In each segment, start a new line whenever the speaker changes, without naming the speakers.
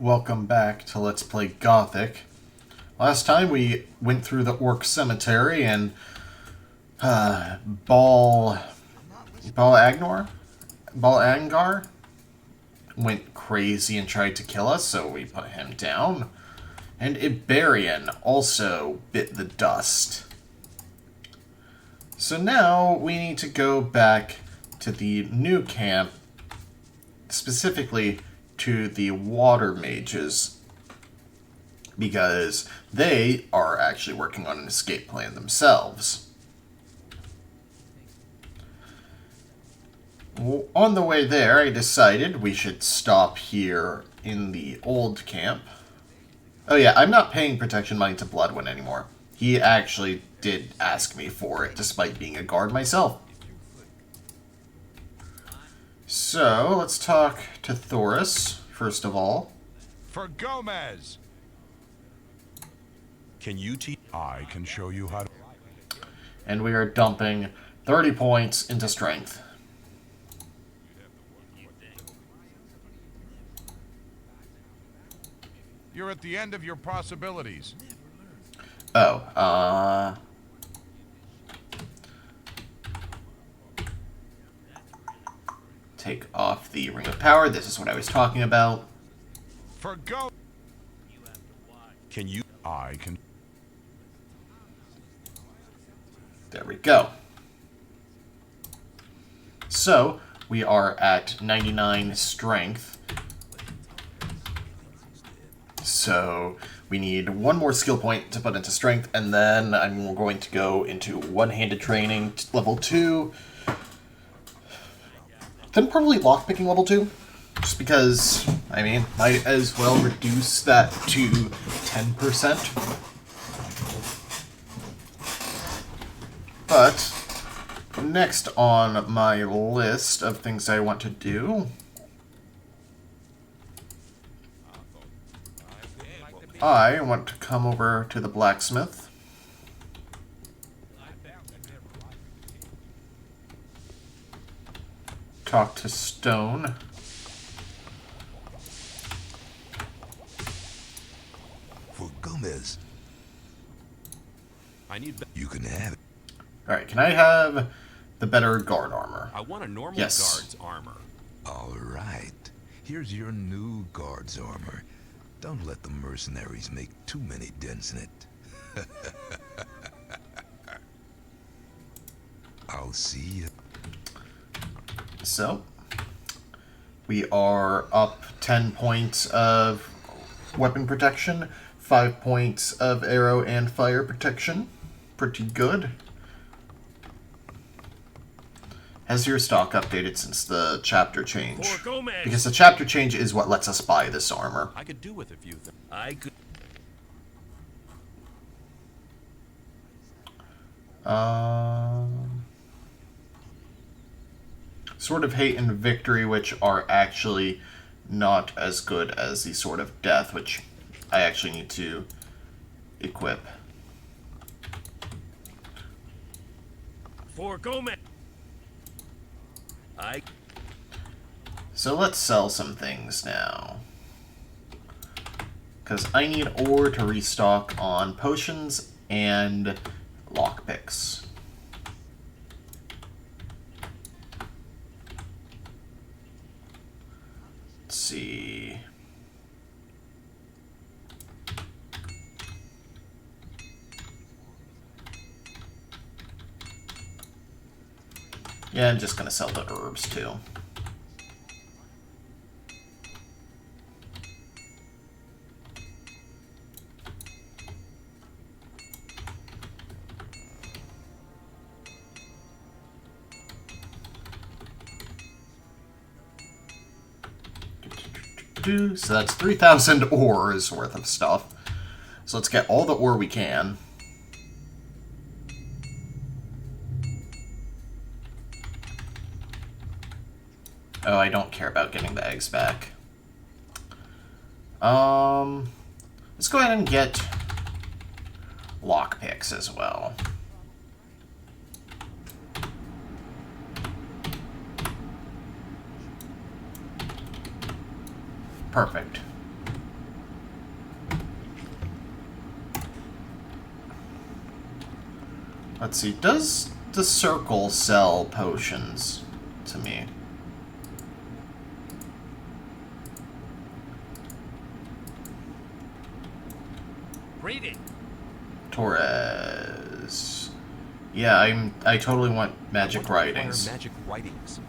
Welcome back to Let's Play Gothic. Last time we went through the Orc Cemetery and Bal Angar went crazy and tried to kill us, so we put him down. And Iberian also bit the dust. So now we need to go back to the new camp, specifically to the water mages, because they are actually working on an escape plan themselves. On the way there, I decided we should stop here in the old camp. Oh yeah, I'm not paying protection money to Bloodwind anymore. He actually did ask me for it, despite being a guard myself. So, let's talk to Thoris, first of all.
For Gomez!
Can you teach?
I can show you how to...
And we are dumping 30 points into strength.
You're at the end of your possibilities.
Oh, take off the Ring of Power. This is what I was talking about.
For Go...
Can you?
I can...
There we go. So, we are at 99 strength. So, we need one more skill point to put into strength, and then I'm going to go into one-handed training, level 2. Then probably lockpicking level 2. Just because, I mean, might as well reduce that to 10%. But, next on my list of things I want to do, I want to come over to the blacksmith. Talk to Stone.
For Gomez.
I need.
You can have it.
Alright, can I have the better guard armor?
I want a normal
Yes.
guard's armor.
All right. Here's your new guard's armor. Don't let the mercenaries make too many dents in it. I'll see you.
So, we are up 10 points of weapon protection, 5 points of arrow and fire protection. Pretty good. Has your stock updated since the chapter change?
For Gomez.
Because the chapter change is what lets us buy this armor.
I could do with a few things. I could.
Sword of Hate and Victory, which are actually not as good as the Sword of Death, which I actually need to equip.
For Gomez.
So let's sell some things now. Because I need ore to restock on potions and lockpicks. Let's see. Yeah, I'm just going to sell the herbs too. So that's 3,000 ores worth of stuff. So let's get all the ore we can. Oh, I don't care about getting the eggs back. Let's go ahead and get lockpicks as well. Perfect. Let's see, does the circle sell potions to me?
Read it.
Torres. Yeah, I totally want magic writings.
Magic writings.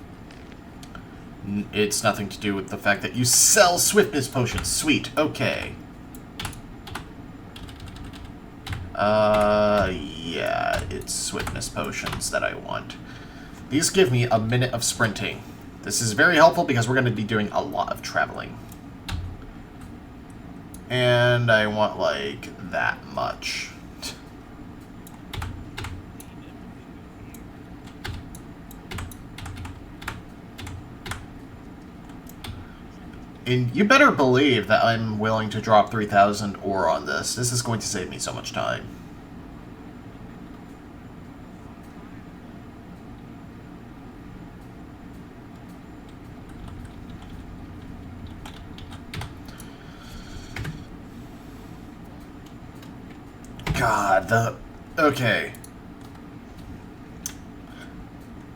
It's nothing to do with the fact that you sell swiftness potions. Sweet. Okay. Yeah, it's swiftness potions that I want. These give me a minute of sprinting. This is very helpful because we're going to be doing a lot of traveling. And I want, like, that much. And you better believe that I'm willing to drop 3,000 ore on this. This is going to save me so much time. God, okay.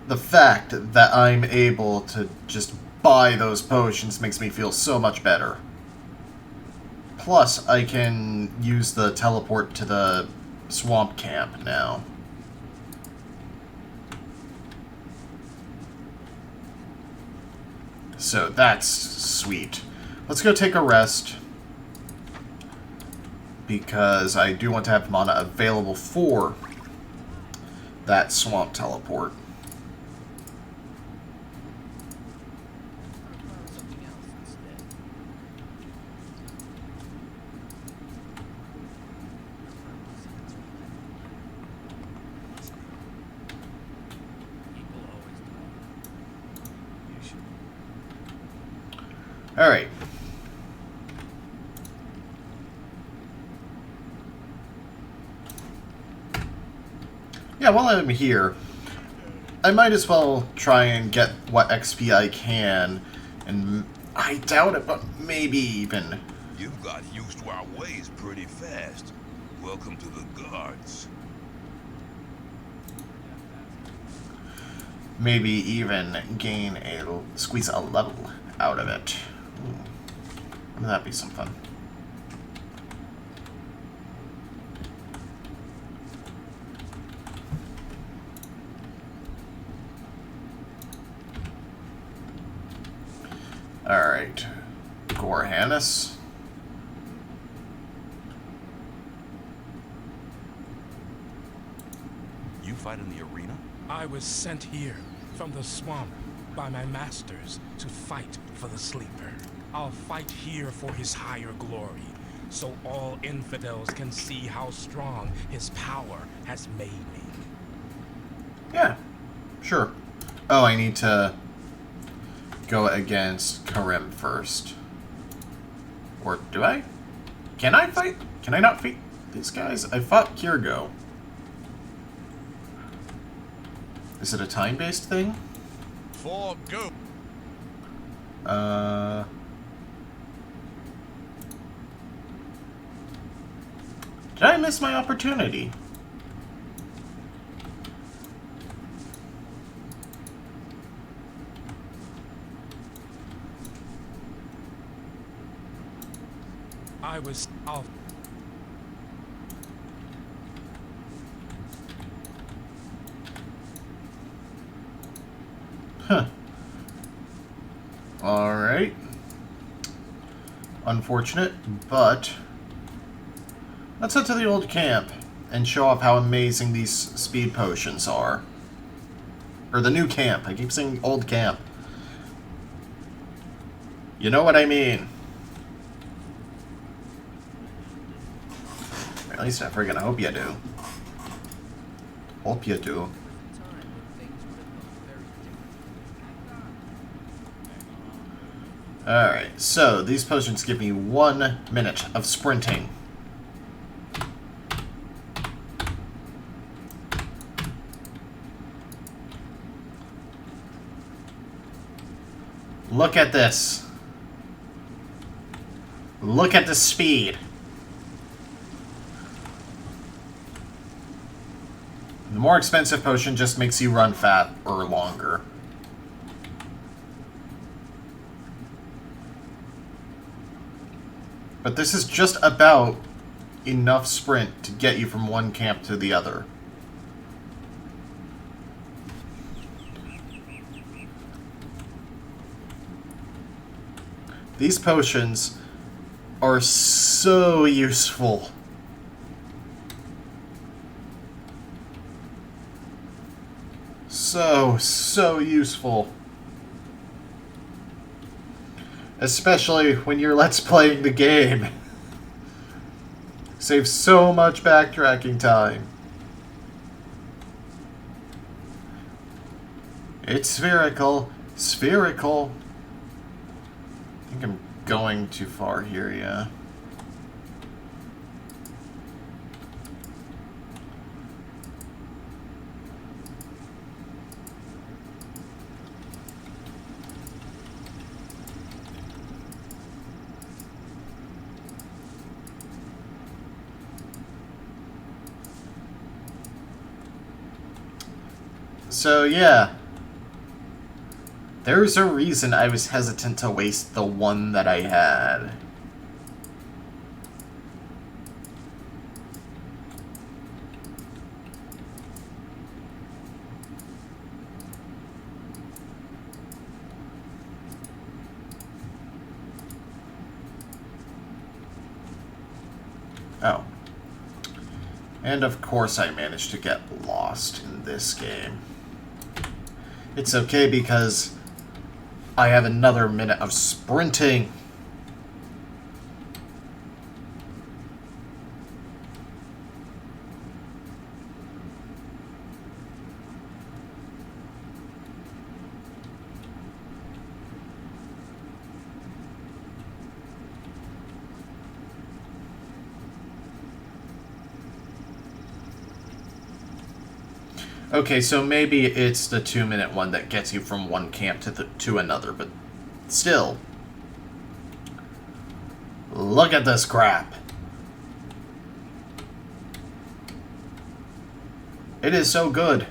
The fact that I'm able to just buy those potions makes me feel so much better. Plus, I can use the teleport to the swamp camp now. So that's sweet. Let's go take a rest, because I do want to have mana available for that swamp teleport. Alright. Yeah, while I'm here, I might as well try and get what XP I can, and I doubt it, but maybe even...
You've got used to our ways pretty fast. Welcome to the guards.
Maybe even squeeze a level out of it. Ooh. Wouldn't that be some fun? Alright. Gorhanis.
You fight in the arena?
I was sent here from the swamp by my masters to fight for the sleeper. I'll fight here for his higher glory, so all infidels can see how strong his power has made me.
Yeah, sure. Oh, I need to go against Karim first. Or do I? Can I fight? Can I not fight these guys? I fought Kirgo. Is it a time-based thing?
For go.
Did I miss my opportunity?
I'll...
Huh. Alright. Unfortunate, but let's head to the old camp and show off how amazing these speed potions are. Or the new camp. I keep saying old camp. You know what I mean. At least I friggin' hope you do. Hope you do. Alright, so these potions give me 1 minute of sprinting. Look at this. Look at the speed. The more expensive potion just makes you run fat or longer. But this is just about enough sprint to get you from one camp to the other. These potions are so useful. So useful. Especially when you're let's playing the game. Saves so much backtracking time. It's spherical. Spherical. I think I'm going too far here, yeah. So, yeah. There's a reason I was hesitant to waste the one that I had. Oh. And of course I managed to get lost in this game. It's okay because I have another minute of sprinting. Okay, so maybe it's the 2-minute one that gets you from one camp to another, but still. Look at this crap. It is so good.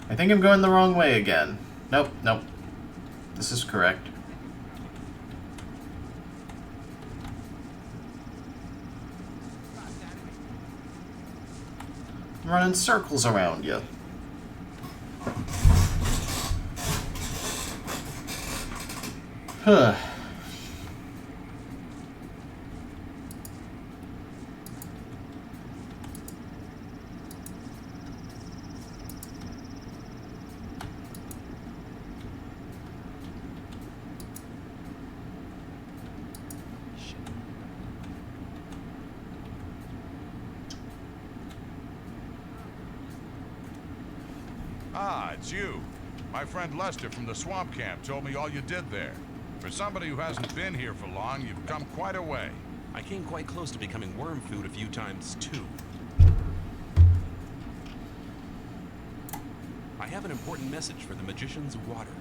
I think I'm going the wrong way again. Nope, nope. This is correct. I'm running circles around you. Huh.
Ah, it's you. My friend Lester from the swamp camp told me all you did there. For somebody who hasn't been here for long, you've come quite a way.
I came quite close to becoming worm food a few times, too. I have an important message for the Magicians of Water.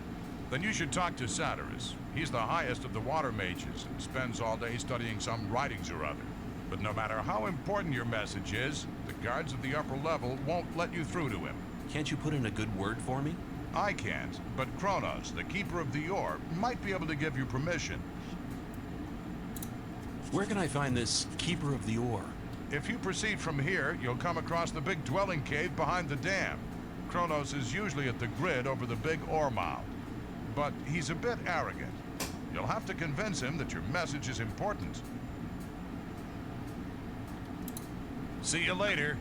Then you should talk to Satyrus. He's the highest of the water mages and spends all day studying some writings or other. But no matter how important your message is, the guards at the upper level won't let you through to him.
Can't you put in a good word for me?
I can't, but Kronos, the keeper of the ore, might be able to give you permission.
Where can I find this Keeper of the Ore?
If you proceed from here, you'll come across the big dwelling cave behind the dam. Kronos is usually at the grid over the big ore mound. But he's a bit arrogant. You'll have to convince him that your message is important. See you later.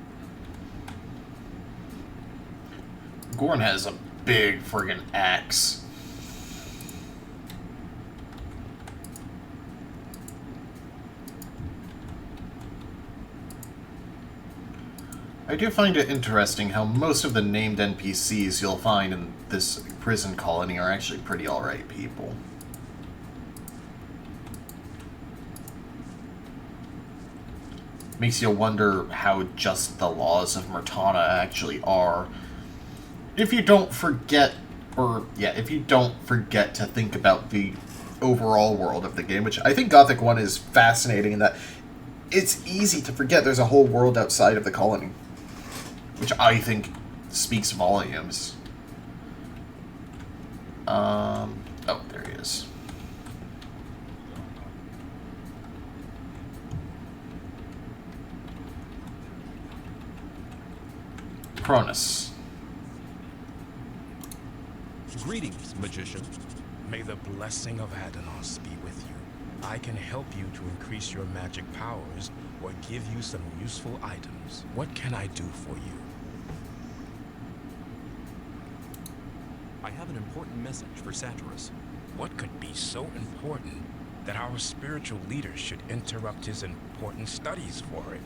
Gorn has a big friggin' axe. I do find it interesting how most of the named NPCs you'll find in this prison colony are actually pretty alright people. Makes you wonder how just the laws of Murtana actually are. If you don't forget, if you don't forget to think about the overall world of the game, which I think Gothic 1 is fascinating in that it's easy to forget there's a whole world outside of the colony, which I think speaks volumes. Oh, there he is. Cronus.
Greetings, magician.
May the blessing of Adanos be with you. I can help you to increase your magic powers or give you some useful items. What can I do for you?
I have an important message for Satyrus.
What could be so important that our spiritual leader should interrupt his important studies for it?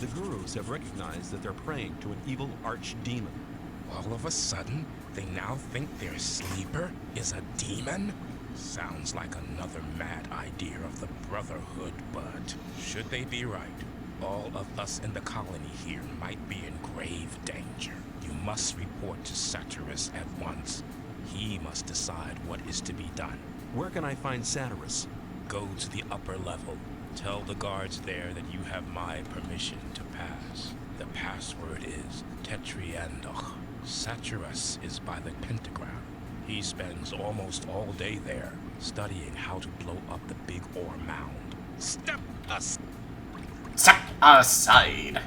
The gurus have recognized that they're praying to an evil archdemon.
All of a sudden, they now think their sleeper is a demon? Sounds like another mad idea of the Brotherhood, but should they be right, all of us in the colony here might be in grave danger. You must report to Satyrus at once. He must decide what is to be done.
Where can I find Satyrus?
Go to the upper level. Tell the guards there that you have my permission to pass. The password is Tetriandoch. Satyrus is by the pentagram. He spends almost all day there, studying how to blow up the big ore mound. Step aside!
Step aside!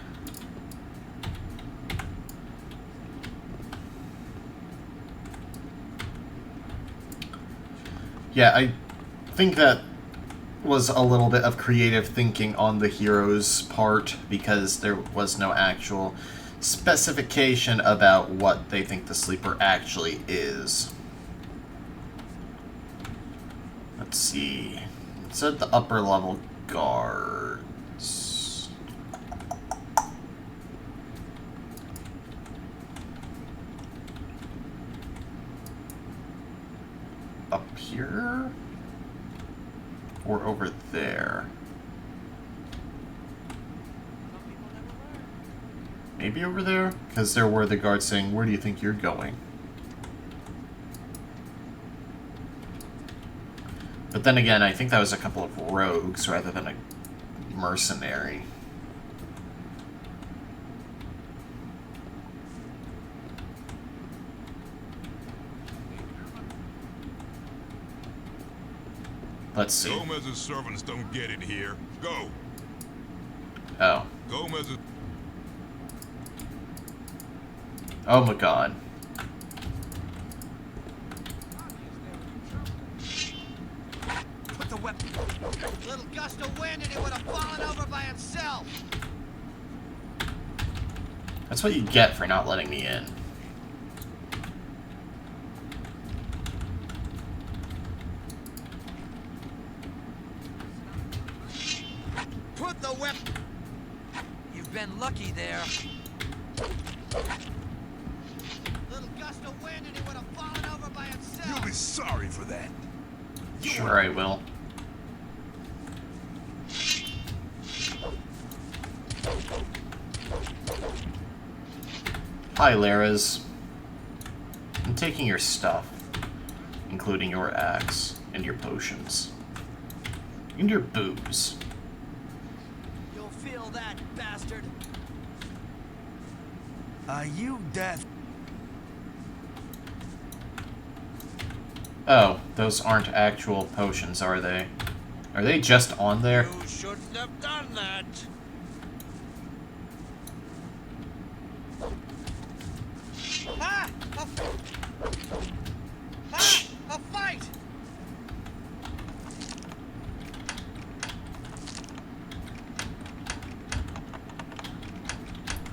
Yeah, I think that was a little bit of creative thinking on the hero's part, because there was no actual specification about what they think the sleeper actually is. Let's see. It said the upper level guards. Up here? Or over there? Maybe over there? Because there were the guards saying, "Where do you think you're going?" But then again, I think that was a couple of rogues rather than a mercenary. Let's see.
Gomez's servants don't get it here. Go.
Oh.
Gomez's...
Oh my god.
Put the weapon. Little gust of wind and he would have fallen over by himself.
That's what you get for not letting me in.
Put the weapon. You've been lucky there. Little gust of wind and he would have fallen over by himself.
You'll be sorry for that.
Sure I will. Hi, Laras. I'm taking your stuff, including your axe and your potions. And your booze.
You'll feel that, bastard. Are you deaf?
Oh, those aren't actual potions, are they? Are they just on there?
You shouldn't have done that. Ah! A fight!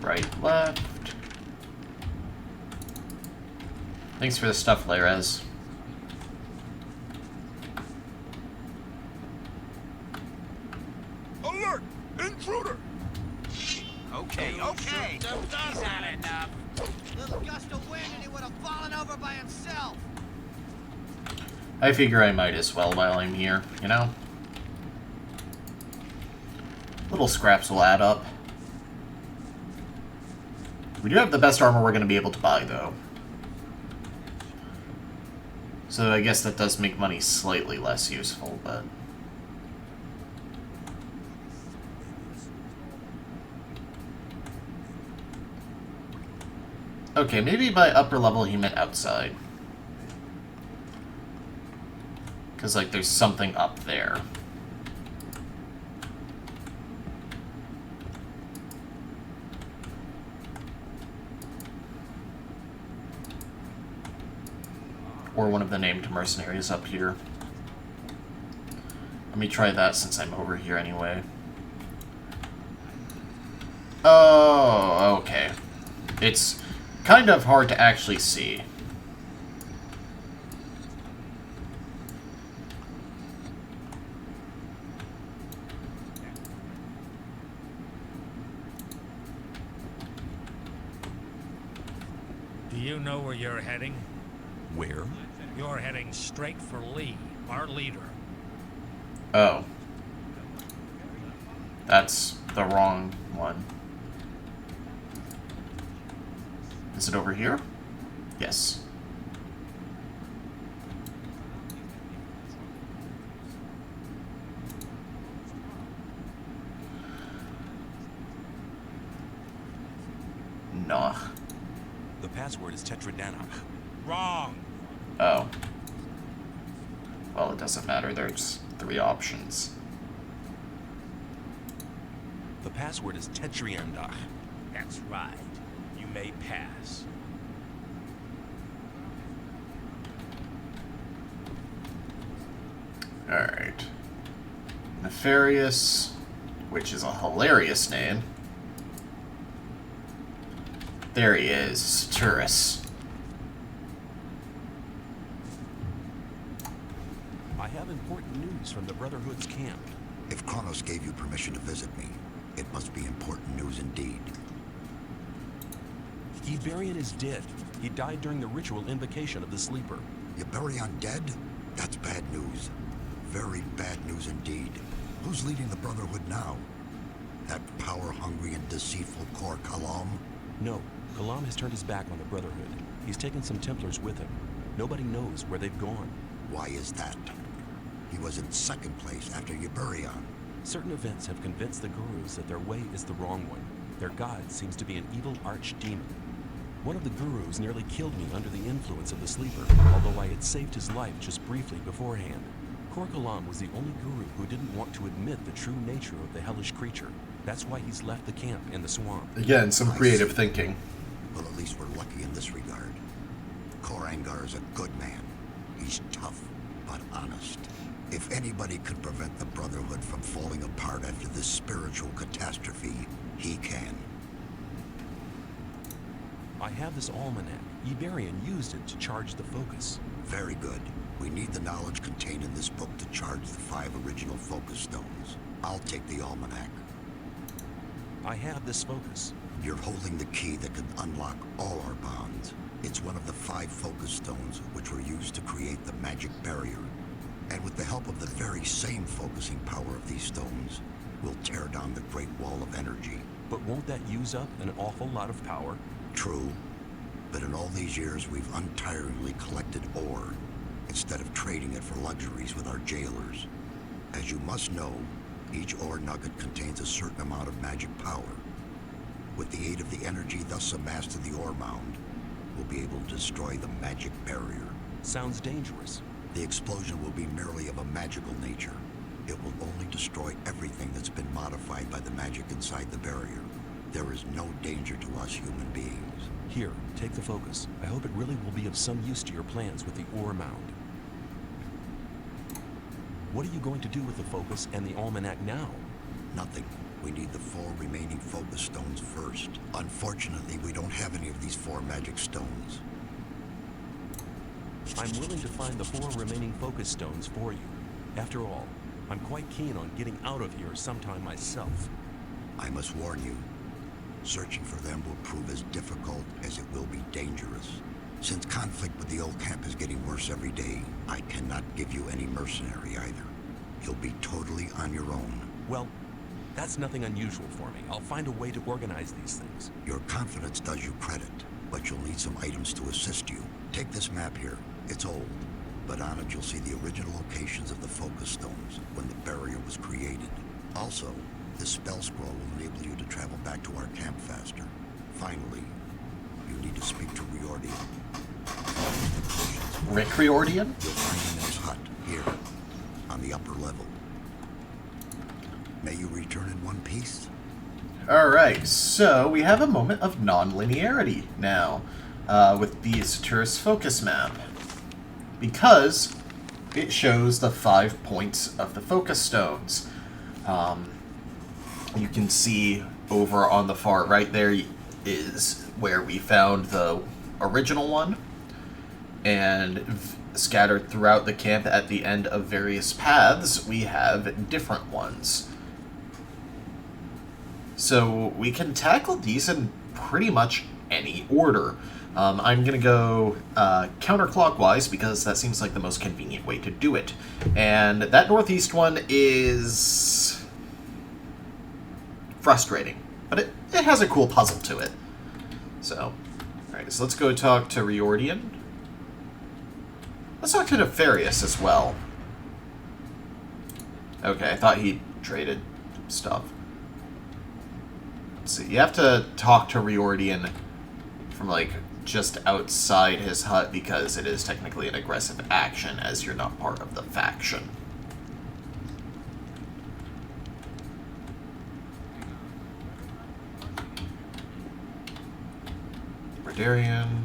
Right, left. Thanks for the stuff, Laras.
Alert! Intruder!
Okay. He's had enough. Little gust of wind and he would have fallen over by himself.
I figure I might as well while I'm here, you know? Little scraps will add up. We do have the best armor we're going to be able to buy, though. So I guess that does make money slightly less useful, but... Okay, maybe by upper level he meant outside. Because, like, there's something up there. Or one of the named mercenaries up here. Let me try that since I'm over here anyway. Oh, okay. It's kind of hard to actually see.
Do you know where you're heading?
Where?
You're heading straight for Lee, our leader.
Oh. That's the wrong one. Is it over here? Yes. Nah.
The password is Tetradanach.
Wrong.
Oh. Well, it doesn't matter. There's 3 options.
The password is Tetriandach.
That's right. You may pass.
Alright. Nefarious, which is a hilarious name. There he is, Turris.
I have important news from the Brotherhood's camp.
If Kronos gave you permission to visit me, it must be important news indeed.
Iberian is dead. He died during the ritual invocation of the Sleeper.
Iberion dead? That's bad news. Very bad news indeed. Who's leading the Brotherhood now? That power-hungry and deceitful Kor Kalam?
No, Kalam has turned his back on the Brotherhood. He's taken some Templars with him. Nobody knows where they've gone.
Why is that? He was in second place after Iberion.
Certain events have convinced the gurus that their way is the wrong one. Their god seems to be an evil archdemon. One of the gurus nearly killed me under the influence of the Sleeper, although I had saved his life just briefly beforehand. Kor Kalam was the only guru who didn't want to admit the true nature of the hellish creature. That's why he's left the camp in the swamp.
Again, some creative thinking.
Well, at least we're lucky in this regard. Korangar is a good man. He's tough, but honest. If anybody could prevent the Brotherhood from falling apart after this spiritual catastrophe, he can.
I have this almanac. Iberian used it to charge the focus.
Very good. We need the knowledge contained in this book to charge the 5 original focus stones. I'll take the almanac.
I have this focus.
You're holding the key that can unlock all our bonds. It's one of the 5 focus stones which were used to create the magic barrier. And with the help of the very same focusing power of these stones, we'll tear down the Great Wall of Energy.
But won't that use up an awful lot of power?
True. But in all these years, we've untiringly collected ore, instead of trading it for luxuries with our jailers. As you must know, each ore nugget contains a certain amount of magic power. With the aid of the energy thus amassed in the ore mound, we'll be able to destroy the magic barrier.
Sounds dangerous.
The explosion will be merely of a magical nature. It will only destroy everything that's been modified by the magic inside the barrier. There is no danger to us human beings.
Here, take the focus. I hope it really will be of some use to your plans with the ore mound. What are you going to do with the focus and the almanac now?
Nothing. We need the 4 remaining focus stones first. Unfortunately, we don't have any of these 4 magic stones.
I'm willing to find the 4 remaining focus stones for you. After all, I'm quite keen on getting out of here sometime myself.
I must warn you, searching for them will prove as difficult as it will be dangerous. Since conflict with the old camp is getting worse every day, I cannot give you any mercenary either. You'll be totally on your own.
Well, that's nothing unusual for me. I'll find a way to organize these things.
Your confidence does you credit, but you'll need some items to assist you. Take this map here. It's old, but on it you'll see the original locations of the focus stones when the barrier was created. Also, this spell scroll will enable you to travel back to our camp faster. Finally, you need to speak to Riordan.
Rick Riordan?
You'll find him in his hut, here, on the upper level. May you return in one piece?
Alright, so we have a moment of non-linearity now with the Saturus focus map. Because it shows the 5 points of the focus stones. You can see over on the far right there is where we found the original one. And scattered throughout the camp at the end of various paths, we have different ones. So we can tackle these in pretty much any order. I'm going to go counterclockwise because that seems like the most convenient way to do it. And that northeast one is frustrating, but it has a cool puzzle to it. So, alright, so let's go talk to Riordan. Let's talk to Nefarious as well. Okay, I thought he traded stuff. Let's see, you have to talk to Riordan from, like, just outside his hut because it is technically an aggressive action as you're not part of the faction. Berdarian.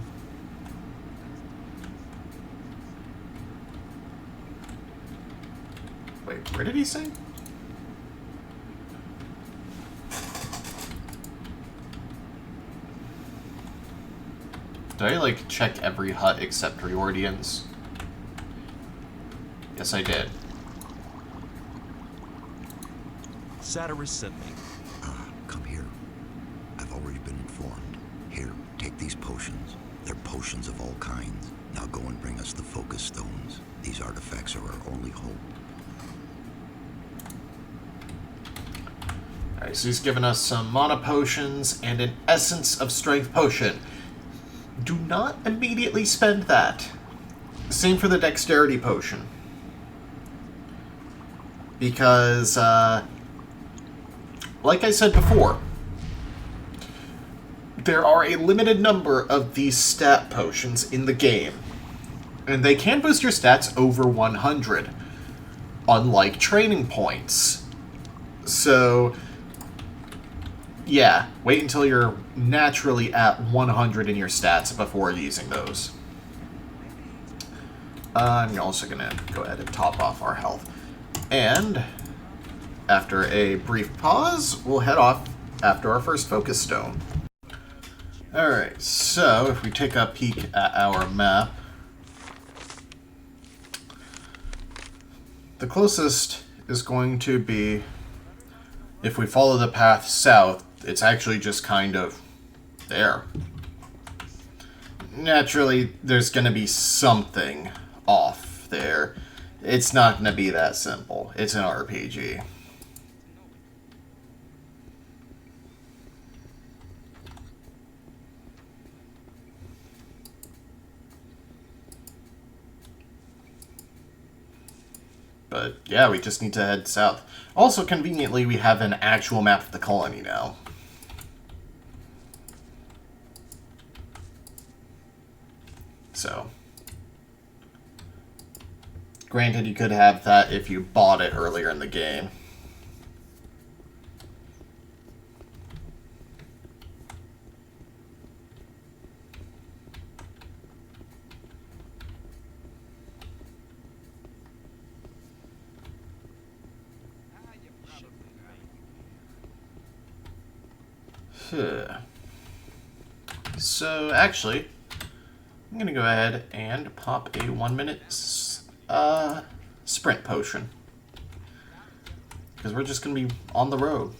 Wait, where did he say? Did I, like, check every hut except Riordan's? Yes, I did.
Saturus sent me.
Come here. I've already been informed. Here, take these potions. They're potions of all kinds. Now go and bring us the focus stones. These artifacts are our only hope.
Alright, so he's given us some mana potions and an essence of strength potion. Do not immediately spend that. Same for the dexterity potion. Because, like I said before, there are a limited number of these stat potions in the game. And they can boost your stats over 100, unlike training points. So, yeah, wait until you're naturally at 100 in your stats before using those. I'm also going to go ahead and top off our health. And after a brief pause, we'll head off after our first focus stone. Alright, so if we take a peek at our map, the closest is going to be, if we follow the path south, it's actually just kind of there. Naturally, there's going to be something off there. It's not going to be that simple. It's an RPG. But yeah, we just need to head south. Also, conveniently, we have an actual map of the colony now. So, granted, you could have that if you bought it earlier in the game. So, actually, I'm going to go ahead and pop a 1 minute sprint potion. Because we're just going to be on the road.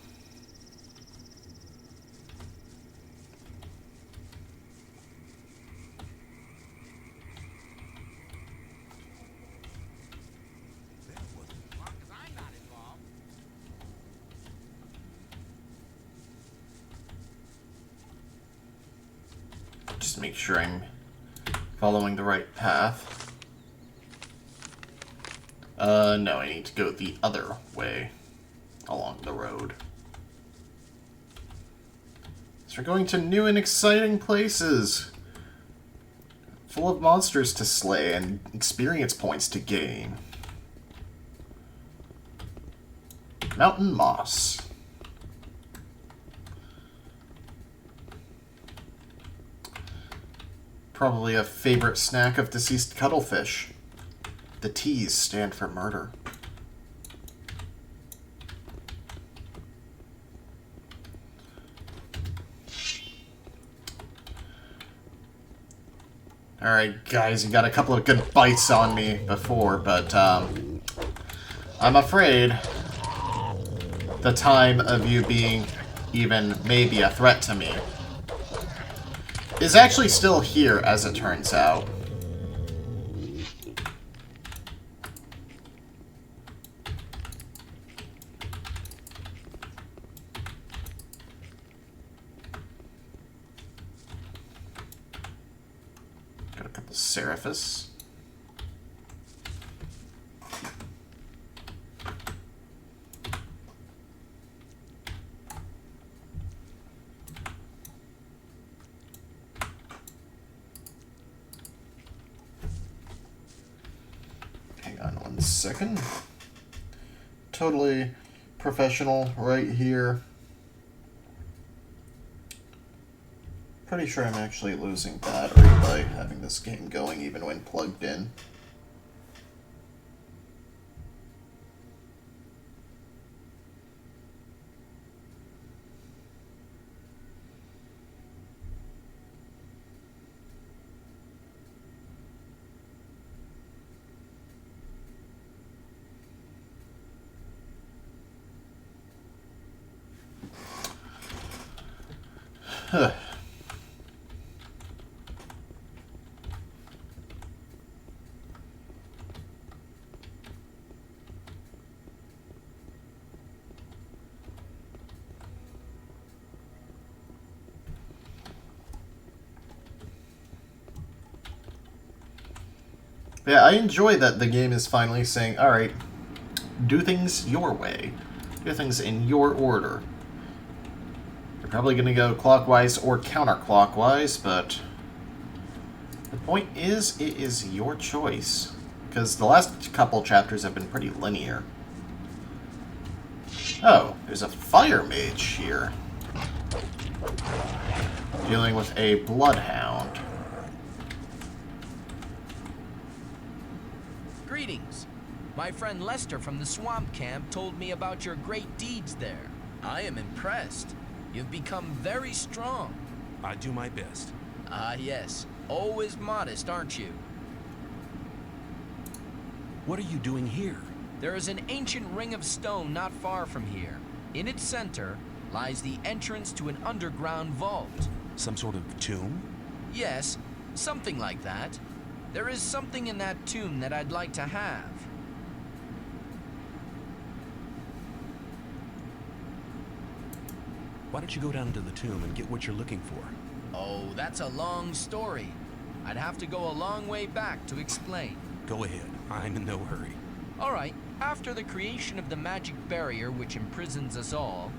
Just make sure I'm following the right path. No, I need to go the other way along the road. So we're going to new and exciting places, full of monsters to slay and experience points to gain. Mountain moss. Probably a favorite snack of deceased cuttlefish. The T's stand for murder. Alright, guys, you got a couple of good bites on me before, but I'm afraid the time of you being even maybe a threat to me is actually still here, as it turns out. Got a couple Seraphis. Hang on 1 second. Totally professional right here. Pretty sure I'm actually losing battery by having this game going even when plugged in. Huh. Yeah, I enjoy that the game is finally saying, alright, do things your way. Do things in your order. You're probably going to go clockwise or counterclockwise, but the point is, it is your choice. Because the last couple chapters have been pretty linear. Oh, there's a fire mage here. Dealing with a bloodhound.
Greetings. My friend Lester from the swamp camp told me about your great deeds there. I am impressed. You've become very strong.
I do my best.
Ah, yes. Always modest, aren't you?
What are you doing here?
There is an ancient ring of stone not far from here. In its center lies the entrance to an underground vault.
Some sort of tomb?
Yes, something like that. There is something in that tomb that I'd like to have.
Why don't you go down into the tomb and get what you're looking for?
Oh, that's a long story. I'd have to go a long way back to explain.
Go ahead. I'm in no hurry.
All right, after the creation of the magic barrier which imprisons us all,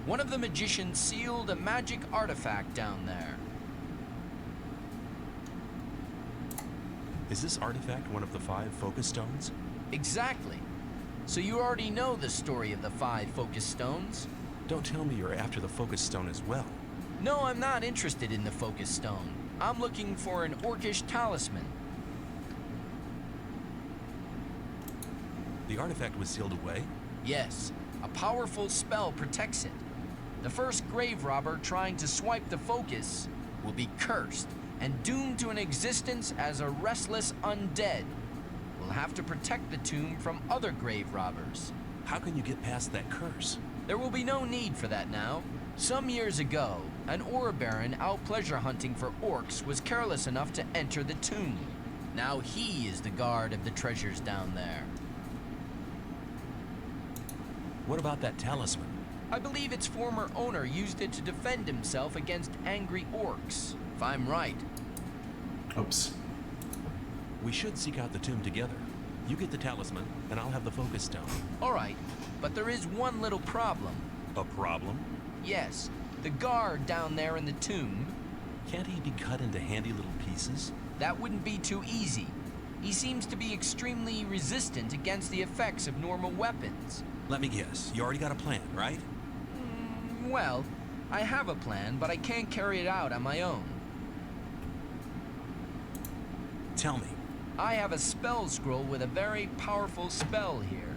one of the magicians sealed a magic artifact down there.
Is this artifact one of the 5 focus stones?
Exactly. So you already know the story of the 5 focus stones?
Don't tell me you're after the focus stone as well.
No, I'm not interested in the focus stone. I'm looking for an orcish talisman.
The artifact was sealed away?
Yes, a powerful spell protects it. The first grave robber trying to swipe the focus will be cursed and doomed to an existence as a restless undead. We'll have to protect the tomb from other grave robbers.
How can you get past that curse?
There will be no need for that now. Some years ago, an ore baron out pleasure hunting for orcs was careless enough to enter the tomb. Now he is the guard of the treasures down there.
What about that talisman?
I believe its former owner used it to defend himself against angry orcs, if I'm right.
Oops.
We should seek out the tomb together. You get the talisman, and I'll have the focus stone.
All right, but there is one little problem.
A problem?
Yes, the guard down there in the tomb.
Can't he be cut into handy little pieces?
That wouldn't be too easy. He seems to be extremely resistant against the effects of normal weapons.
Let me guess. You already got a plan, right?
Well, I have a plan, but I can't carry it out on my own.
Tell me.
I have a spell scroll with a very powerful spell here.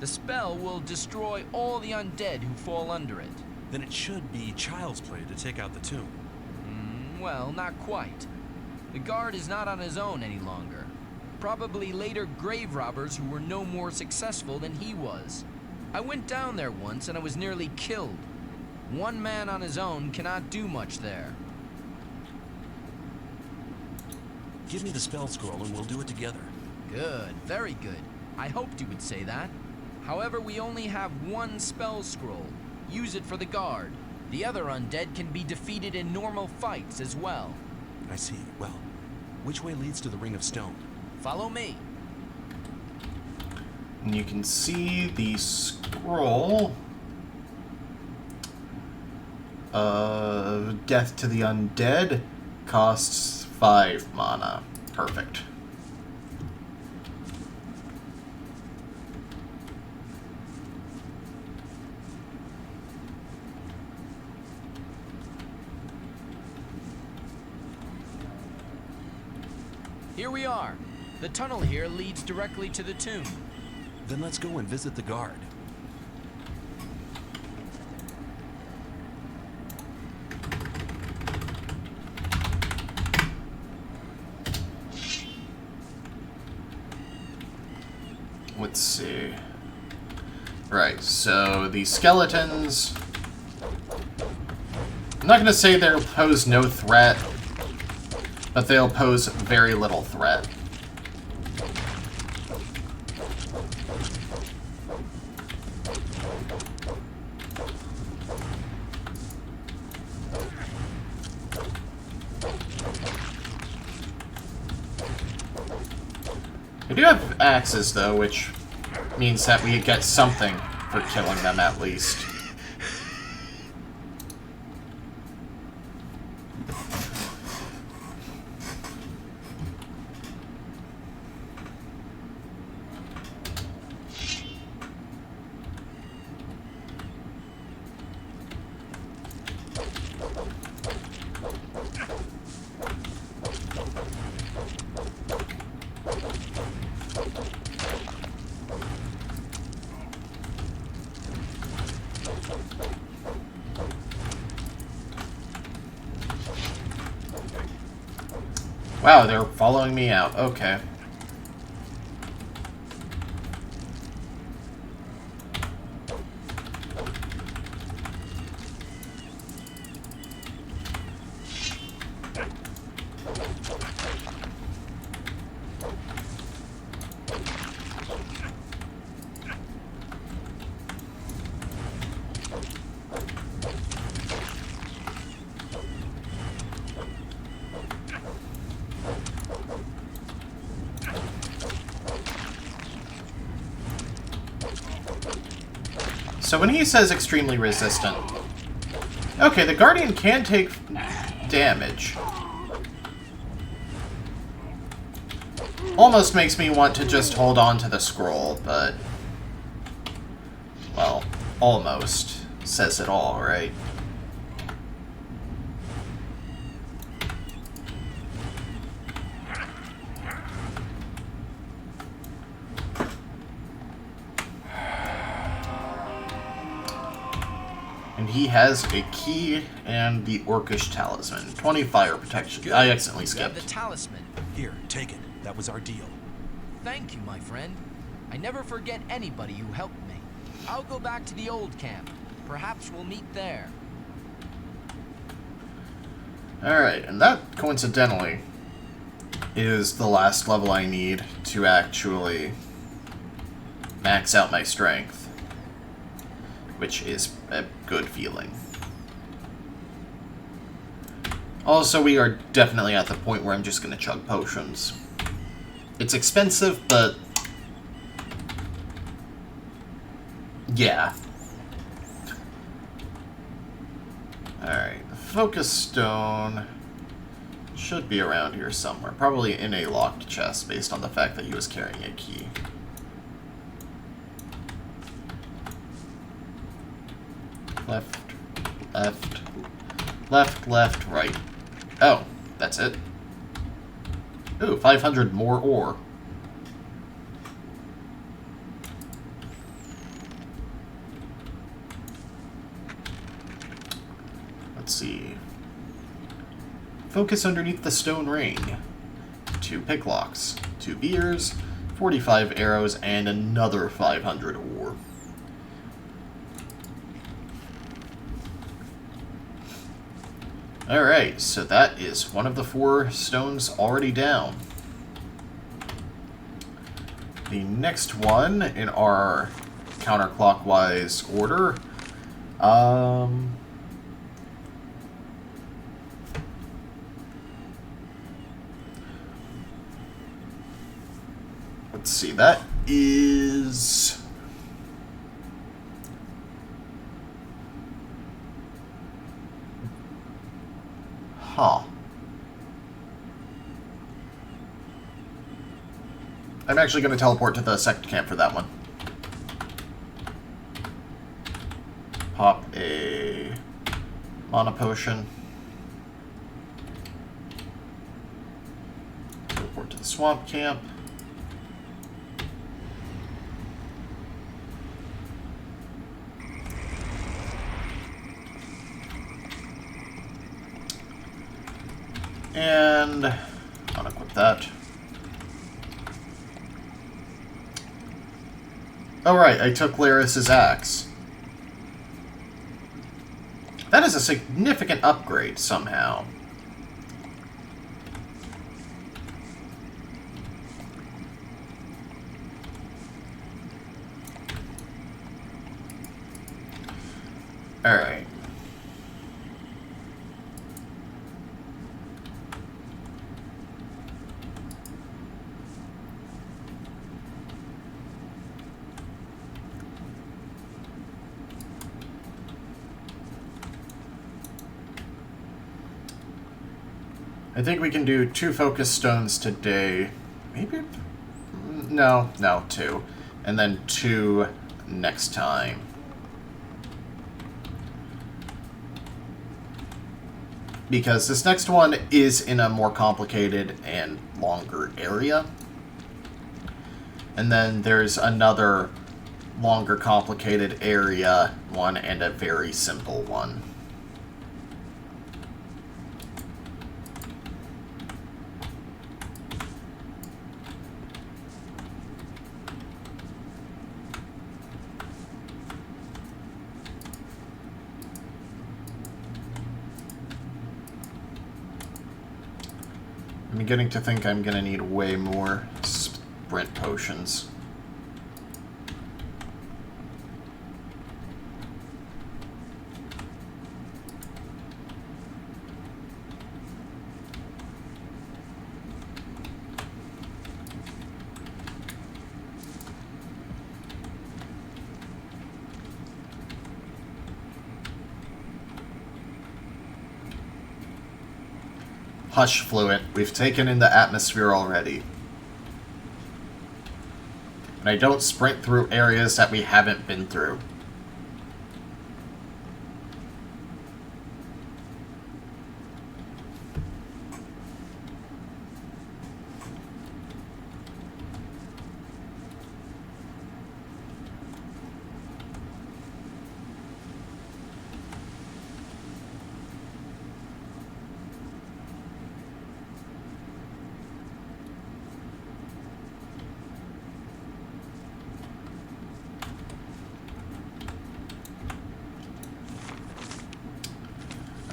The spell will destroy all the undead who fall under it.
Then it should be child's play to take out the tomb.
Well, not quite. The guard is not on his own any longer. Probably later grave robbers who were no more successful than he was. I went down there once and I was nearly killed. One man on his own cannot do much there.
Give me the spell scroll and we'll do it together.
Good, very good. I hoped you would say that. However, we only have one spell scroll. Use it for the guard. The other undead can be defeated in normal fights as well.
I see. Well, which way leads to the Ring of Stone?
Follow me.
And you can see the scroll of Death to the Undead costs 5 mana. Perfect.
Here we are. The tunnel here leads directly to the tomb.
Then let's go and visit the guard.
Let's see. Right, so the skeletons... I'm not going to say they'll pose no threat, but they'll pose very little threat. We do have axes, though, which means that we get something for killing them, at least. Wow, they're following me out. Okay. So when he says extremely resistant... Okay, the Guardian can take damage. Almost makes me want to just hold on to the scroll, but... Well, almost says it all, right? And he has a key and the Orcish Talisman. 20 fire protection.
Good.
I accidentally
You have
skipped.
the talisman.
Here, take it. That was our deal.
Thank you, my friend. I never forget anybody who helped me. I'll go back to the old camp. Perhaps we'll meet there.
Alright, and that, coincidentally, is the last level I need to actually max out my strength. Which is a good feeling. Also, we are definitely at the point where I'm just going to chug potions. It's expensive, but Yeah. Alright, the focus stone should be around here somewhere. Probably in a locked chest based on the fact that he was carrying a key. Left, left, left, left, right. Oh, that's it. Ooh, 500 more ore. Let's see. Focus underneath the stone ring. 2 picklocks, 2 beers, 45 arrows, and another 500 ore. Alright, so that is one of the 4 stones already down. The next one in our counterclockwise order, let's see, that is... Huh. I'm actually going to teleport to the second camp for that one. Pop a mana potion. Teleport to the swamp camp. And unequip that. Oh right, I took Laris's axe. That is a significant upgrade somehow. Alright. I think we can do 2 focus stones today. Maybe? No, 2. And then 2 next time. Because this next one is in a more complicated and longer area. And then there's another longer complicated area one and a very simple one. I'm beginning to think I'm going to need way more sprint potions. Hush, Fluent. We've taken in the atmosphere already. And I don't sprint through areas that we haven't been through.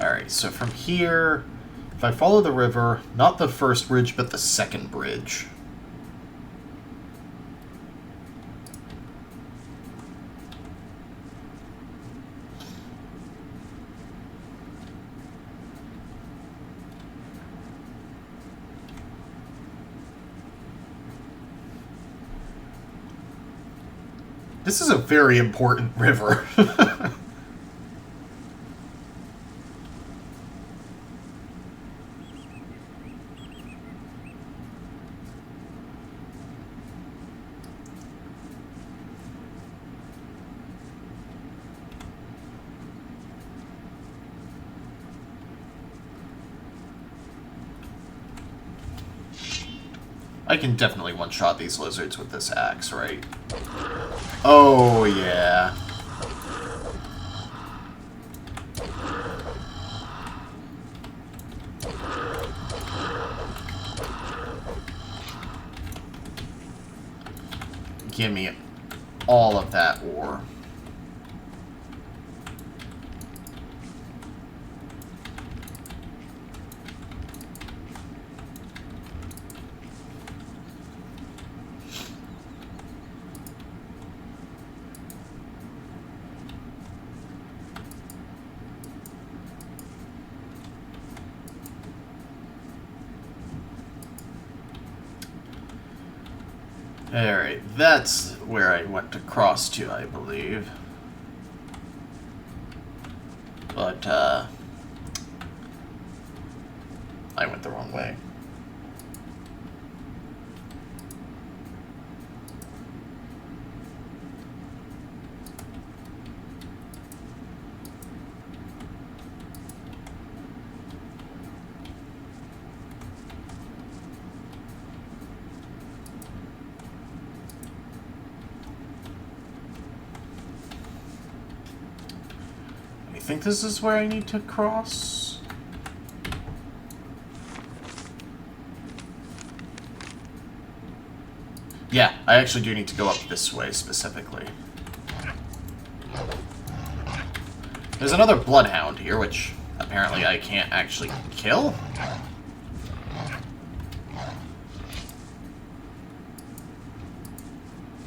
Alright, so from here, if I follow the river, not the first bridge, but the second bridge. This is a very important river. I can definitely one-shot these lizards with this axe, right? Oh, yeah. Give me all of that ore. Alright, that's where I went across to, I believe. But, I went the wrong way. I think this is where I need to cross. Yeah, I actually do need to go up this way specifically. There's another bloodhound here, which apparently I can't actually kill.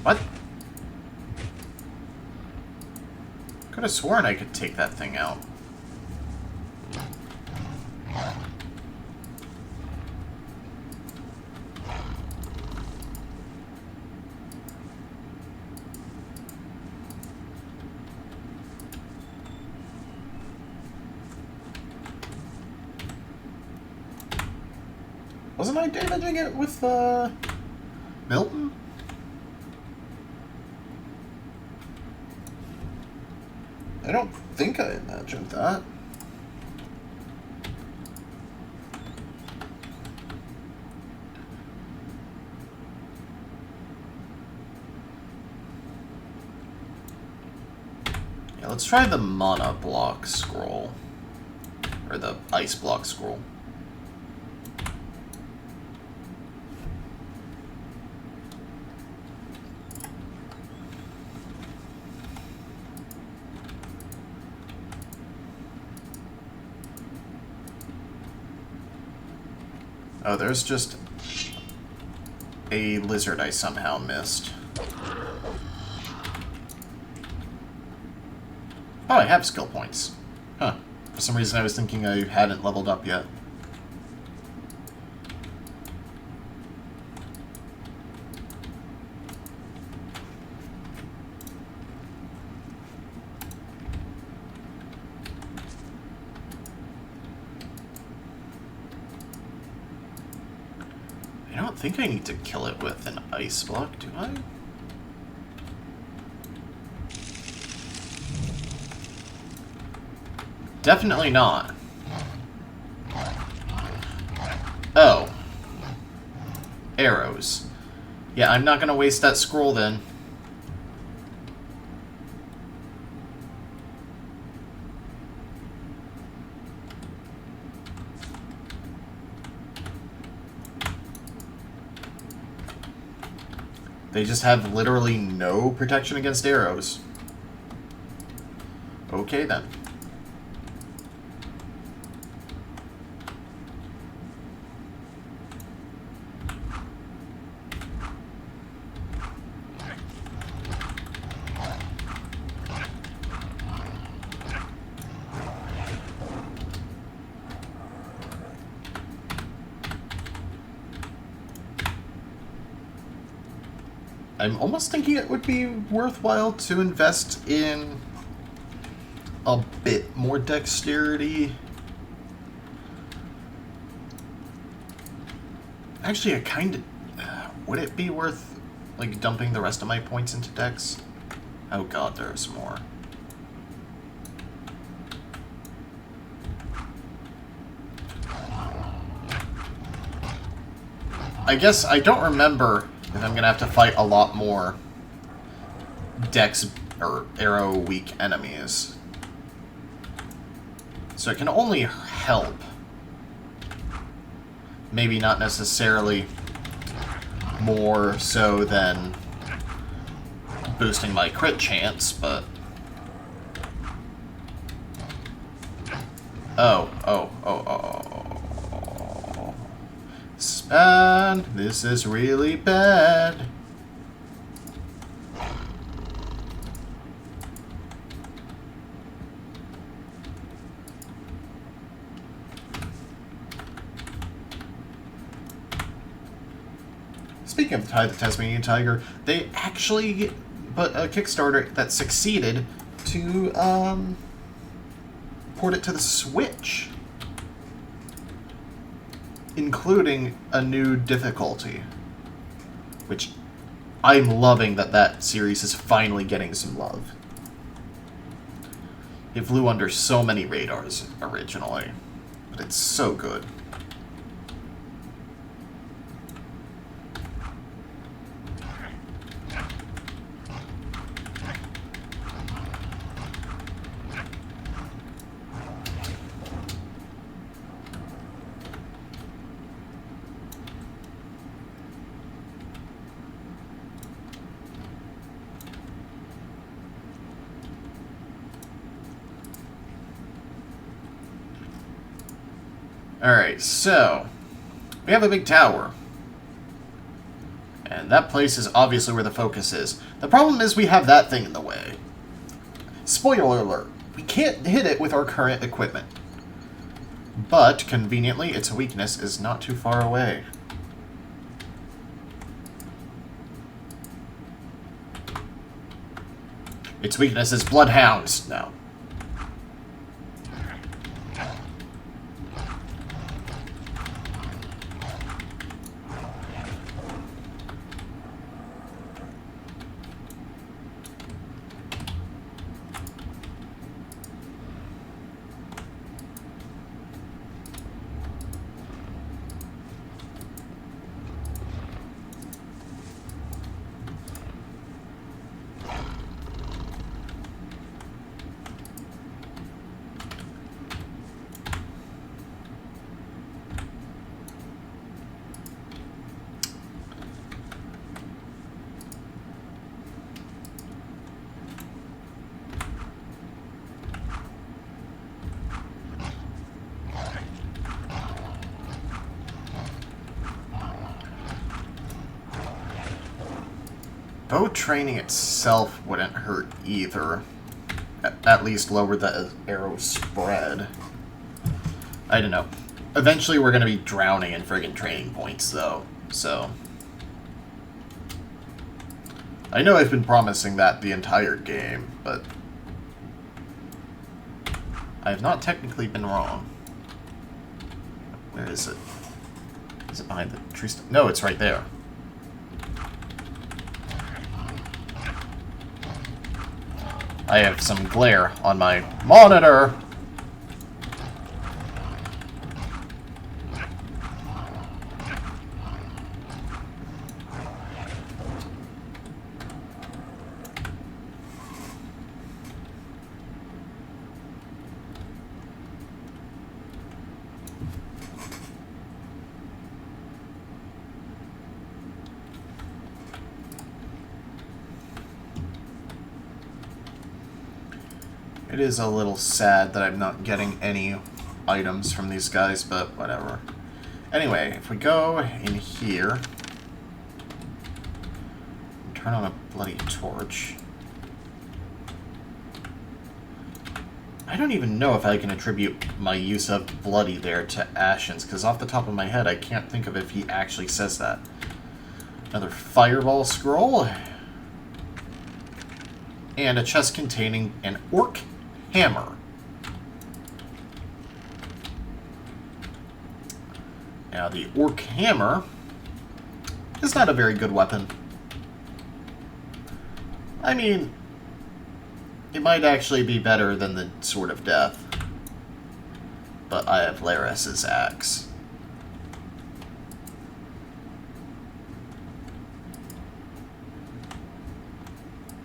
What? Could have sworn I could take that thing out. Wasn't I damaging it with, Milton? I don't think I imagined that. Yeah, let's try the mana block scroll. Or the ice block scroll. Oh, there's just a lizard I somehow missed. Oh, I have skill points. Huh. For some reason I was thinking I hadn't leveled up yet. I don't think I need to kill it with an ice block, do I? Definitely not. Oh. Arrows. Yeah, I'm not gonna waste that scroll then. They just have literally no protection against arrows. Okay then. I'm almost thinking it would be worthwhile to invest in a bit more dexterity. Actually, I kind of... would it be worth, like, dumping the rest of my points into dex? Oh god, there's more. I guess I don't remember if I'm gonna have to fight a lot more dex or arrow weak enemies. So it can only help. Maybe not necessarily more so than boosting my crit chance, but... Oh. This is bad. This is really bad. Speaking of the Tasmanian Tiger, they actually put a Kickstarter that succeeded to port it to the Switch, including a new difficulty, which I'm loving that series is finally getting some love. It flew under so many radars originally, but it's so good. Alright, so we have a big tower. And that place is obviously where the focus is. The problem is we have that thing in the way. Spoiler alert, we can't hit it with our current equipment. But, conveniently, its weakness is not too far away. Its weakness is bloodhounds now. Bow training itself wouldn't hurt either. At least lower the arrow spread. I don't know. Eventually we're gonna be drowning in friggin' training points though, so... I know I've been promising that the entire game, but... I have not technically been wrong. Where is it? Is it behind the tree stand? No, it's right there. I have some glare on my monitor. It is a little sad that I'm not getting any items from these guys, but whatever. Anyway, if we go in here, turn on a bloody torch. I don't even know if I can attribute my use of bloody there to Ashen's, because off the top of my head, I can't think of if he actually says that. Another fireball scroll. And a chest containing an orc hammer. Now, the orc hammer is not a very good weapon. I mean, it might actually be better than the Sword of Death. But I have Laris's axe.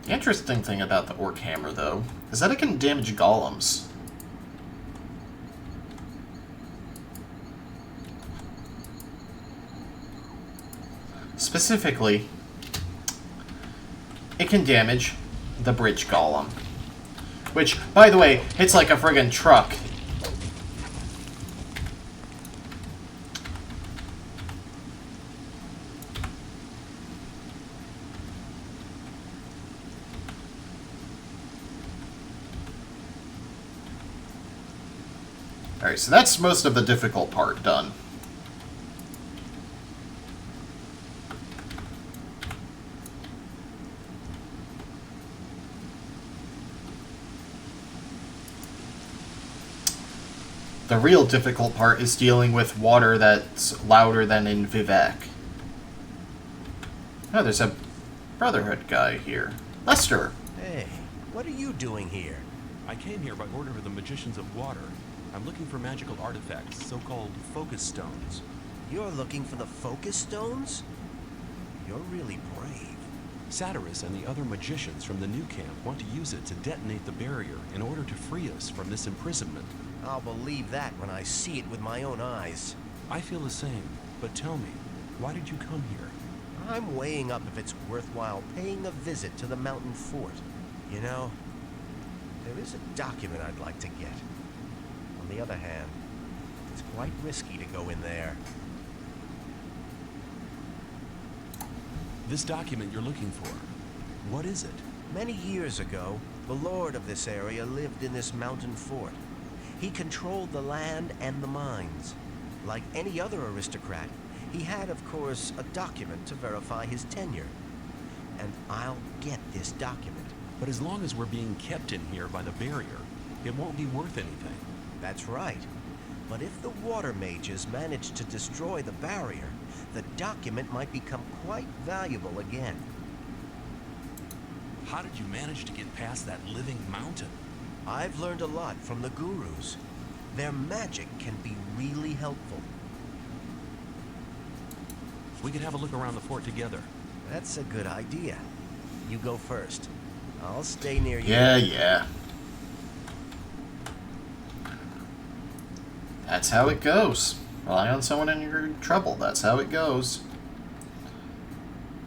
The interesting thing about the orc hammer, though, is that it can damage golems. Specifically, it can damage the bridge golem. Which, by the way, hits like a friggin' truck. Alright, so that's most of the difficult part done. The real difficult part is dealing with water that's louder than in Vivek. Oh, there's a Brotherhood guy here. Lester!
Hey, what are you doing here?
I came here by order of the Magicians of Water. I'm looking for magical artifacts, so-called focus stones.
You're looking for the focus stones? You're really brave.
Satyrus and the other magicians from the new camp want to use it to detonate the barrier in order to free us from this imprisonment.
I'll believe that when I see it with my own eyes.
I feel the same, but tell me, why did you come here?
I'm weighing up if it's worthwhile paying a visit to the mountain fort. You know, there is a document I'd like to get. On the other hand, it's quite risky to go in there.
This document you're looking for, what is it?
Many years ago, the lord of this area lived in this mountain fort. He controlled the land and the mines. Like any other aristocrat, he had, of course, a document to verify his tenure. And I'll get this document.
But as long as we're being kept in here by the barrier, it won't be worth anything.
That's right. But if the water mages manage to destroy the barrier, the document might become quite valuable again.
How did you manage to get past that living mountain?
I've learned a lot from the gurus. Their magic can be really helpful.
We could have a look around the fort together.
That's a good idea. You go first. I'll stay near you.
Yeah. That's how it goes. Rely on someone in your trouble. That's how it goes.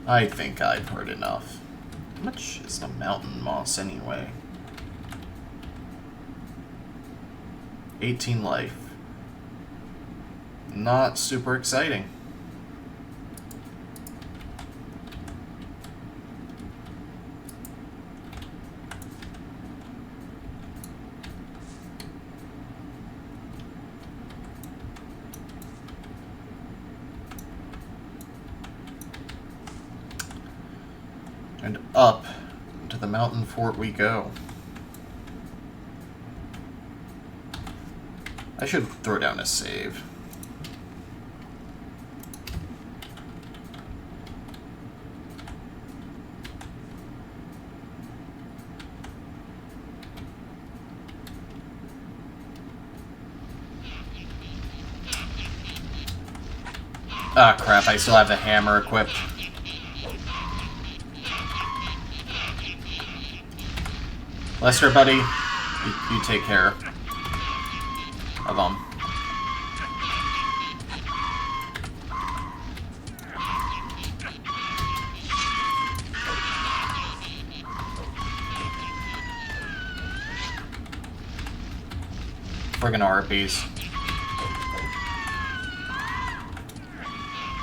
I think I've heard enough. How much is the mountain moss anyway? 18 life. Not super exciting. And up to the mountain fort we go. I should throw down a save. Ah, crap, I still have the hammer equipped. Lester, buddy, you take care of them. Friggin' harpies.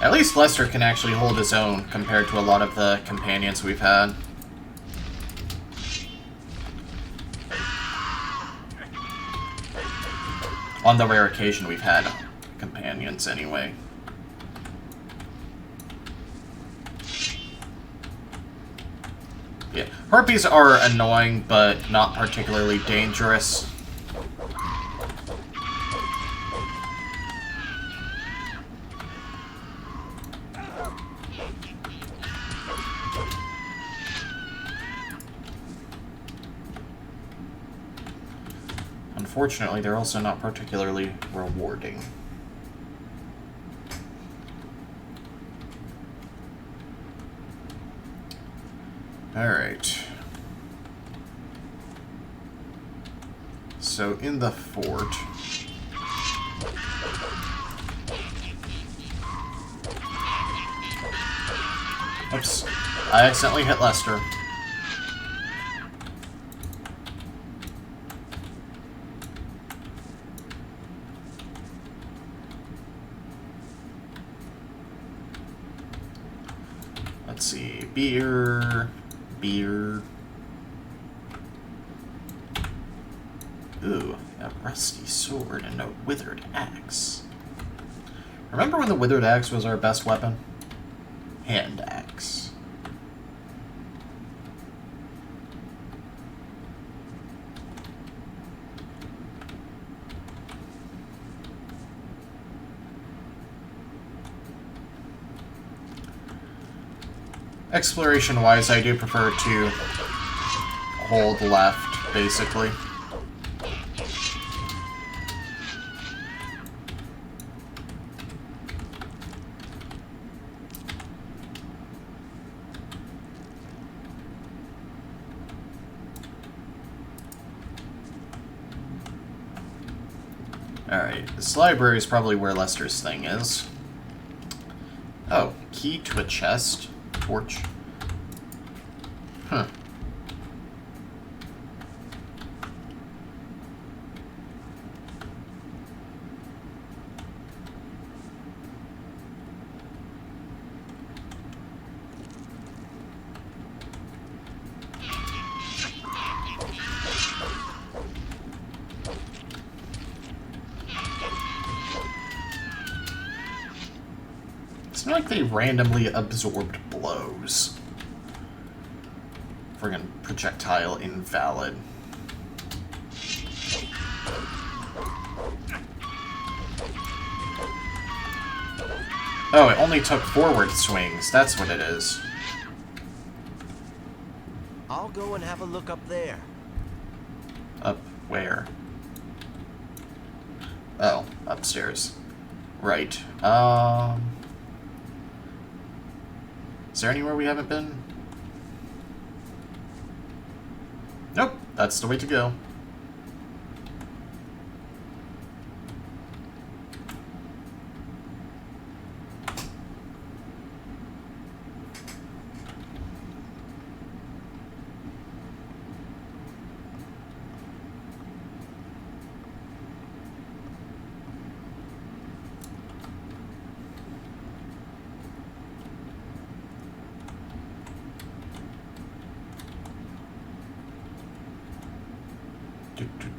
At least Lester can actually hold his own compared to a lot of the companions we've had. On the rare occasion we've had companions, anyway. Yeah, harpies are annoying, but not particularly dangerous. Unfortunately, they're also not particularly rewarding. Alright. So, in the fort... Oops. I accidentally hit Lester. Let's see. Beer. Ooh, a rusty sword and a withered axe. Remember when the withered axe was our best weapon? Hand axe. Exploration-wise, I do prefer to hold left, basically. Alright, this library is probably where Lester's thing is. Oh, key to a chest. Torch. Huh. It's not like they randomly absorbed blows. Friggin' projectile invalid. Oh, it only took forward swings. That's what it is.
I'll go and have a look up there.
Up where? Oh, upstairs. Right. Is there anywhere we haven't been? Nope, that's the way to go.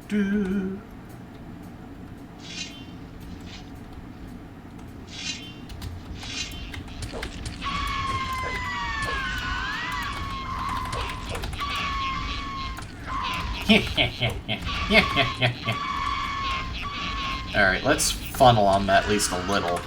Do. Alright, let's funnel on that at least a little.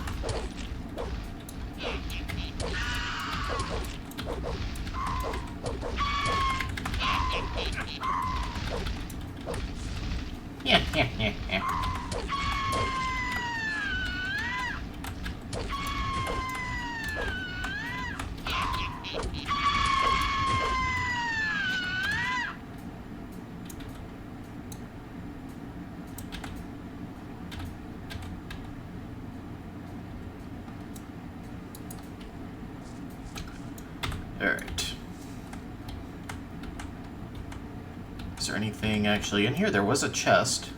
Alright. Is there anything actually in here? There was a chest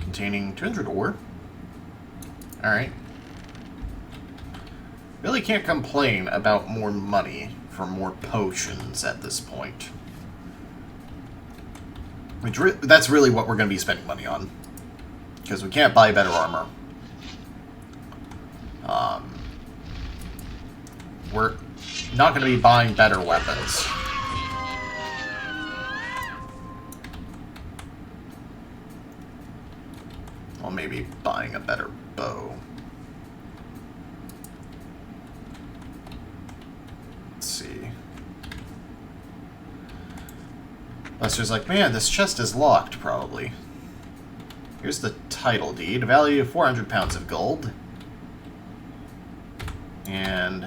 containing 200 ore. Alright. Really can't complain about more money for more potions at this point. Which that's really what we're going to be spending money on. Because we can't buy better armor. not going to be buying better weapons. Well, maybe buying a better bow. Let's see. Lester's like, man, this chest is locked, probably. Here's the title deed. Value of 400 pounds of gold. And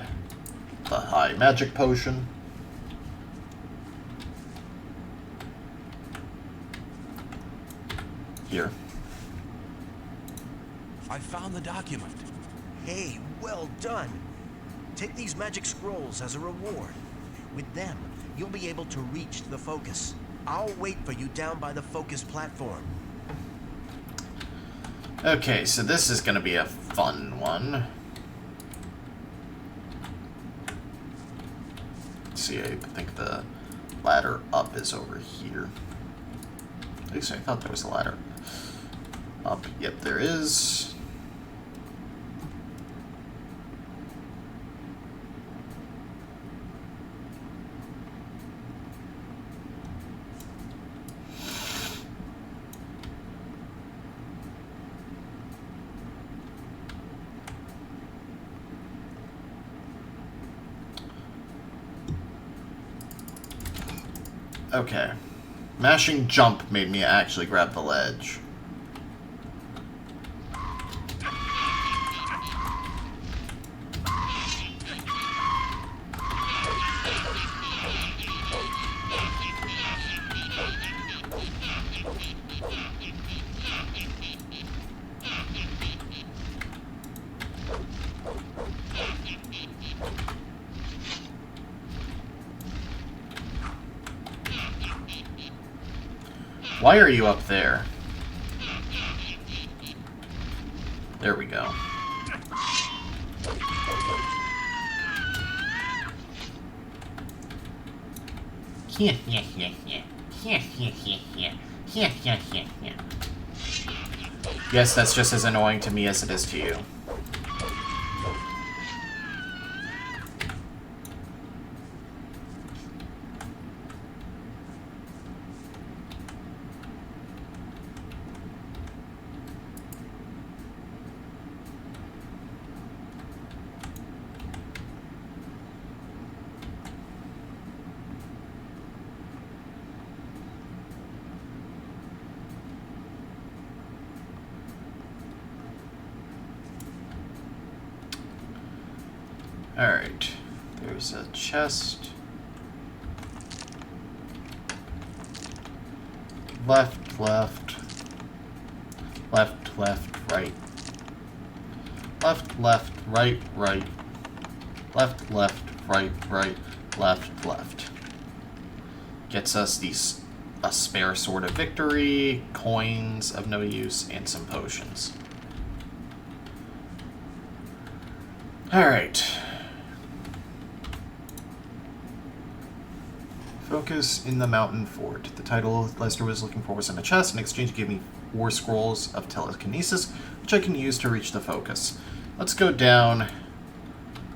the high magic potion. Here.
I found the document.
Hey, well done. Take these magic scrolls as a reward. With them, you'll be able to reach the focus. I'll wait for you down by the focus platform.
Okay, so this is going to be a fun one. Let's see, I think the ladder up is over here. At least I thought there was a ladder up. Yep, there is. Okay. Mashing jump made me actually grab the ledge. Why are you up there? There we go. Yes, that's just as annoying to me as it is to you. Alright, there's a chest. Left, left. Left, left, right. Left, left, right, right. Left, left, right, right. Left, left. Gets us these a spare sword of victory, coins of no use, and some potions. Alright. Focus in the mountain fort. The title Lester was looking for was in a chest. In exchange, he gave me 4 scrolls of telekinesis, which I can use to reach the focus. Let's go down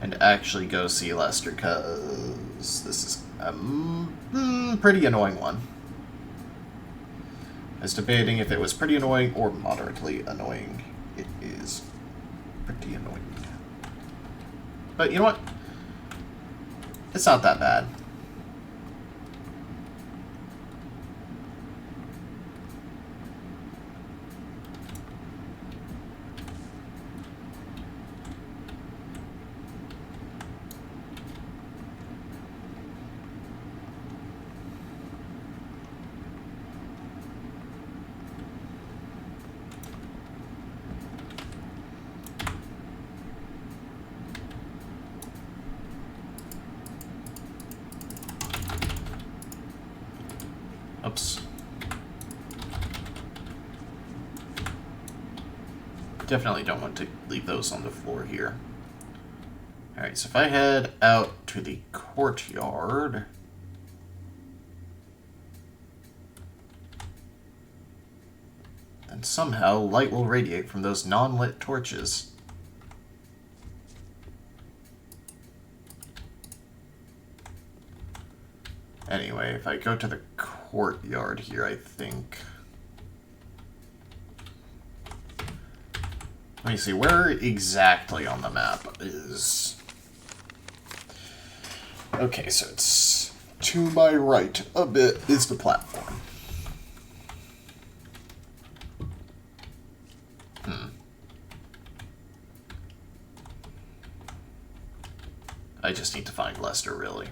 and actually go see Lester, because this is a pretty annoying one. I was debating if it was pretty annoying or moderately annoying. It is pretty annoying. But you know what? It's not that bad. Oops. Definitely don't want to leave those on the floor here. Alright, so if I head out to the courtyard... then somehow light will radiate from those non-lit torches. Anyway, if I go to the courtyard here, I think... Let me see, where exactly on the map is... Okay, so it's to my right a bit is the platform. I just need to find Lester, really.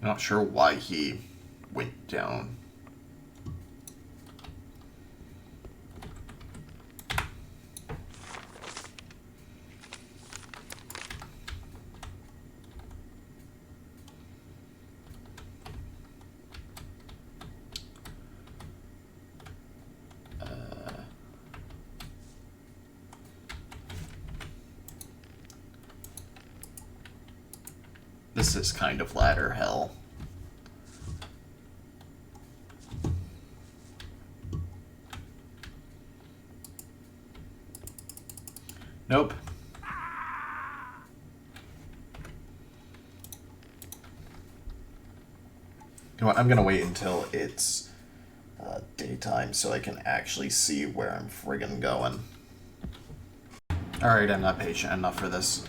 Not sure why he went down. This is kind of ladder hell. Nope. You know what, I'm gonna wait until it's daytime so I can actually see where I'm friggin' going. Alright, I'm not patient enough for this.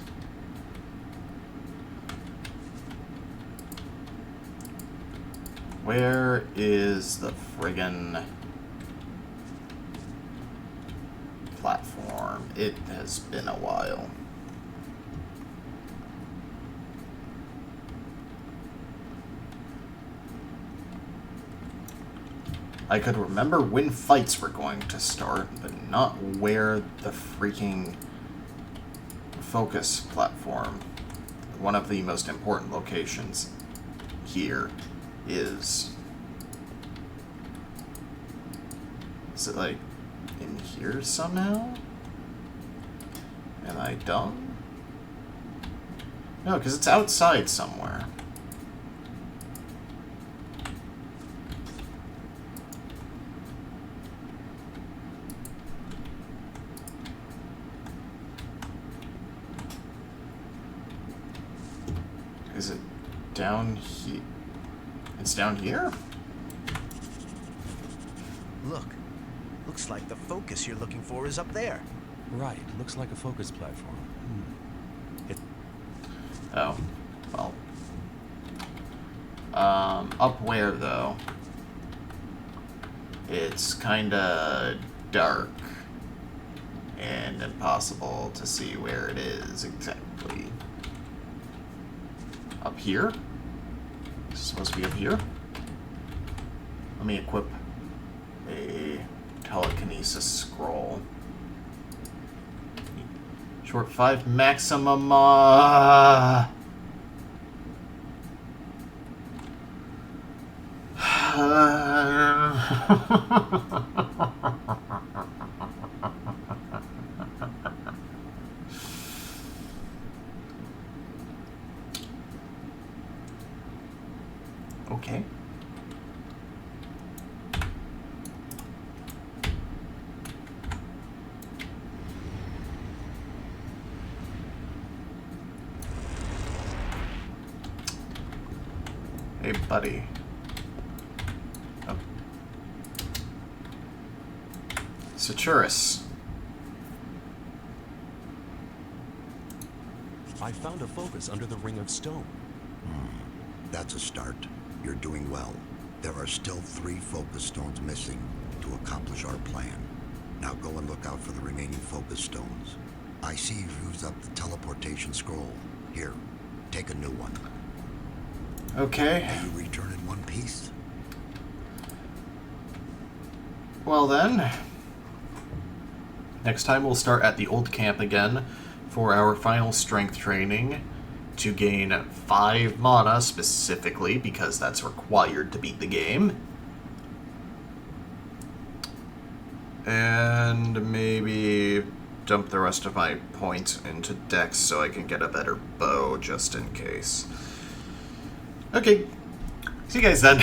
Where is the friggin' platform? It has been a while. I could remember when fights were going to start, but not where the freaking focus platform, one of the most important locations here, is. Is it like in here somehow? Am I dumb? No, because it's outside somewhere. Is it down here? It's down here?
Look. Looks like the focus you're looking for is up there.
Right, looks like a focus platform.
Oh, well. Up where, though? It's kinda dark and impossible to see where it is exactly. Up here? It's supposed to be up here? Let me equip a telekinesis scroll. Short 5 maximum. Okay. Hey, buddy. Oh. Saturus.
I found a focus under the ring of stone.
That's a start. You're doing well. There are still 3 focus stones missing to accomplish our plan. Now go and look out for the remaining focus stones. I see you've used up the teleportation scroll. Here, take a new one.
Okay.
May you return in one piece?
Well then, next time we'll start at the old camp again for our final strength training to gain 5 mana specifically, because that's required to beat the game. And maybe dump the rest of my points into Dex so I can get a better bow just in case. Okay, see you guys then.